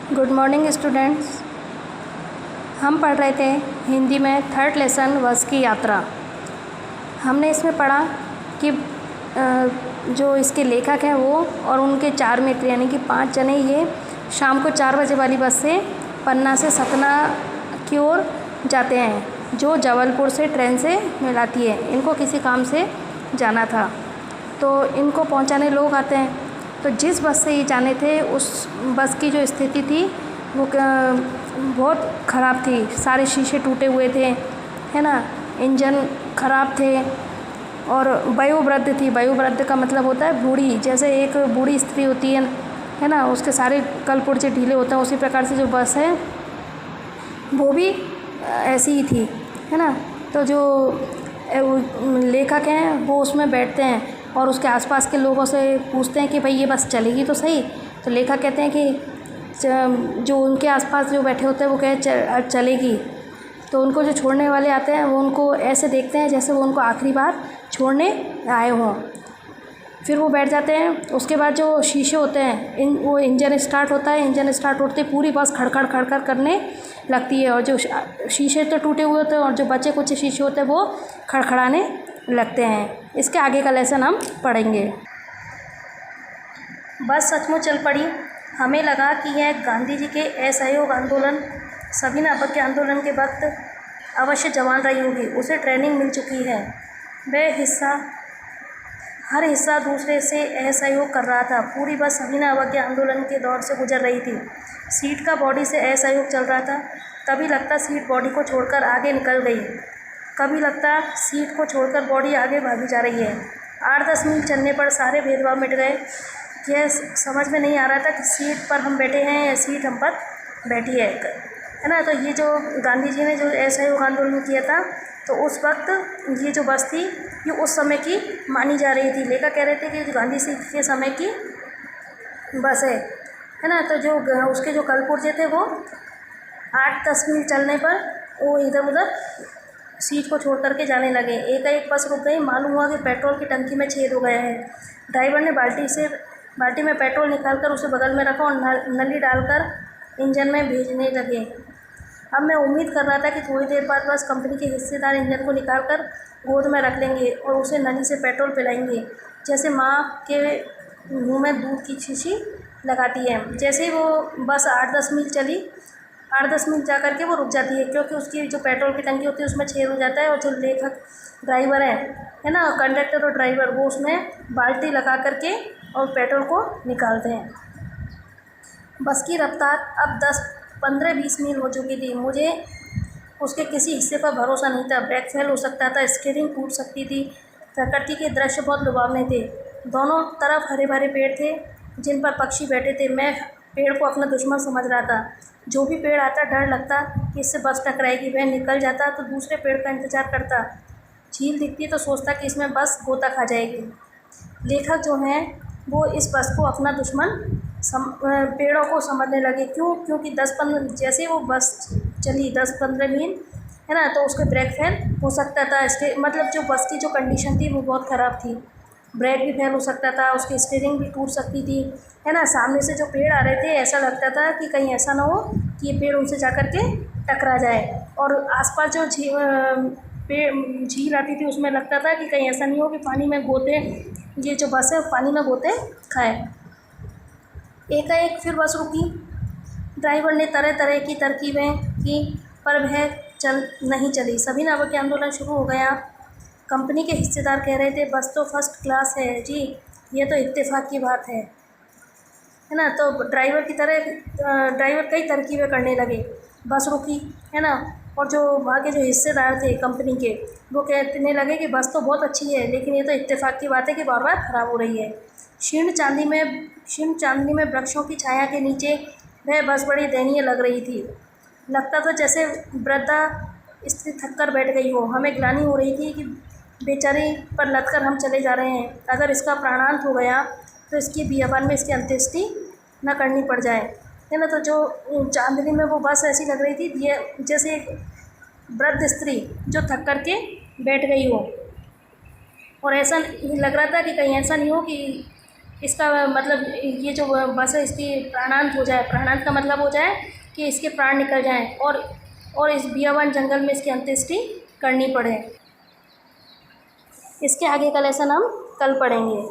Good morning students. हम पढ़ रहे थे हिंदी में थर्ड लेसन बस की यात्रा। हमने इसमें पढ़ा कि जो इसके लेखक हैं वो और उनके 4 मित्र यानी कि 5 जने ये शाम को 4 बजे वाली बस से पन्ना से सतना की ओर जाते हैं, जो जबलपुर से ट्रेन से मिलाती है। इनको किसी काम से जाना था तो इनको पहुंचाने लोग आते हैं। तो जिस बस से ये जाने थे उस बस की जो स्थिति थी वो बहुत ख़राब थी। सारे शीशे टूटे हुए थे, है ना, इंजन ख़राब थे और वयोवृद्ध थी। वयोवृद्ध का मतलब होता है बूढ़ी, जैसे एक बूढ़ी स्त्री होती है ना, उसके सारे कलपुर्जे ढीले होते हैं, उसी प्रकार से जो बस है वो भी ऐसी ही थी, है ना। तो जो लेखक हैं वो उसमें बैठते हैं और उसके आसपास के लोगों से पूछते हैं कि भाई ये बस चलेगी तो सही। तो लेखक कहते हैं कि जो उनके आसपास जो बैठे होते हैं वो कहे चलेगी। तो उनको जो छोड़ने वाले आते हैं वो उनको ऐसे देखते हैं जैसे वो उनको आखिरी बार छोड़ने आए हों। फिर वो बैठ जाते हैं। उसके बाद जो शीशे होते हैं वो इंजन स्टार्ट होता है। इंजन स्टार्ट होते पूरी बस खड़खड़ खड़खड़ करने लगती है और जो शीशे तो टूटे हुए होते हैं और जो बचे कुछ शीशे होते हैं वो खड़खड़ाने लगते हैं। इसके आगे का लेसन हम पढ़ेंगे। बस सचमुच चल पड़ी। हमें लगा कि यह गांधी जी के असहयोग आंदोलन, सविनय अवज्ञा आंदोलन के वक्त अवश्य जवान रही होगी। उसे ट्रेनिंग मिल चुकी है। वह हर हिस्सा दूसरे से असहयोग कर रहा था। पूरी बस सविनय अवज्ञा आंदोलन के दौर से गुजर रही थी। सीट का बॉडी से असहयोग चल रहा था। कभी लगता सीट बॉडी को छोड़कर आगे निकल गई, कभी लगता सीट को छोड़कर बॉडी आगे भागी जा रही है। 8-10 मील चलने पर सारे भेदभाव मिट गए। यह समझ में नहीं आ रहा था कि सीट पर हम बैठे हैं या सीट हम पर बैठी है ना। तो ये जो गांधी जी ने जो असहयोग आंदोलन किया था तो उस वक्त ये जो बस थी ये उस समय की मानी जा रही थी। लेखक कह रहे थे कि गांधी जी के समय की बस है ना। तो जो उसके जो कलपुर्जे थे वो 8-10 मील चलने पर वो इधर उधर सीट को छोड़ करके जाने लगे। एक बस रुक गई। मालूम हुआ कि पेट्रोल की टंकी में छेद हो गया है। ड्राइवर ने बाल्टी में पेट्रोल निकालकर उसे बगल में रखा और नली डालकर इंजन में भेजने लगे। अब मैं उम्मीद कर रहा था कि थोड़ी देर बाद बस कंपनी के हिस्सेदार इंजन को निकालकर गोद में रख लेंगे और उसे नली से पेट्रोल पिलाएंगे, जैसे माँ के मुँह में दूध की शीशी लगाती है। जैसे ही वो बस 8-10 मील चली, 8-10 मील जा कर के वो रुक जाती है, क्योंकि उसकी जो पेट्रोल की टंकी होती है उसमें छेद हो जाता है और जो लेखक ड्राइवर है ना, कंडक्टर और ड्राइवर, वो उसमें बाल्टी लगा करके और पेट्रोल को निकालते हैं। बस की रफ्तार अब 10-15-20 मील हो चुकी थी। मुझे उसके किसी हिस्से पर भरोसा नहीं था। ब्रेक फेल हो सकता था, स्टीयरिंग टूट सकती थी। प्रकृति के दृश्य बहुत लुभावने थे। दोनों तरफ हरे भरे पेड़ थे जिन पर पक्षी बैठे थे। मैं पेड़ को अपना दुश्मन समझ रहा था। जो भी पेड़ आता डर लगता कि इससे बस टकराएगी। वह निकल जाता तो दूसरे पेड़ का इंतज़ार करता। झील दिखती तो सोचता कि इसमें बस गोता खा जाएगी। लेखक जो हैं वो इस बस को अपना दुश्मन पेड़ों को समझने लगे। क्योंकि 10-15 जैसे वो बस चली 10-15 मील, है ना, तो उसके ब्रेक फेल हो सकता था। मतलब जो बस की जो कंडीशन थी वो बहुत ख़राब थी। ब्रेक भी फेल हो सकता था, उसकी स्टीयरिंग भी टूट सकती थी, है ना। सामने से जो पेड़ आ रहे थे ऐसा लगता था कि कहीं ऐसा ना हो कि ये पेड़ उनसे जा कर के टकरा जाए। और आसपास जो झील आती थी उसमें लगता था कि कहीं ऐसा नहीं हो कि पानी में गोते, ये जो बस है पानी में गोते खाए। एकाएक फिर बस रुकी। ड्राइवर ने तरह तरह की तरकीबें की पर वह नहीं चली। सविनय अवज्ञा आंदोलन शुरू हो गया। कंपनी के हिस्सेदार कह रहे थे बस तो फर्स्ट क्लास है जी, ये तो इत्तेफाक की बात है ना। तो ड्राइवर कई तरकीबें करने लगे। बस रुकी, है ना, और जो वहाँ के जो हिस्सेदार थे कंपनी के वो कहने लगे कि बस तो बहुत अच्छी है, लेकिन ये तो इत्तेफाक की बात है कि बार बार ख़राब हो रही है। क्षीण चांदनी में वृक्षों की छाया के नीचे वह बस बड़ी दयनीय लग रही थी। लगता था जैसे वृद्धा स्त्री थक कर बैठ गई हो। हमें ग्लानि हो रही थी कि बेचारी पर लदकर हम चले जा रहे हैं। अगर इसका प्राणांत हो गया तो इसकी बियाबान में इसकी अंत्येष्टि न करनी पड़ जाए, है ना। तो जो चांदनी में वो बस ऐसी लग रही थी ये जैसे एक वृद्ध स्त्री जो थक कर के बैठ गई हो। और ऐसा लग रहा था कि कहीं ऐसा नहीं हो कि इसका मतलब ये जो बस है इसकी प्राणांत हो जाए। प्राणांत का मतलब हो जाए कि इसके प्राण निकल जाएं और इस बियावान जंगल में इसकी अंत्येष्टि करनी पड़े। इसके आगे का लेसन हम कल पढ़ेंगे।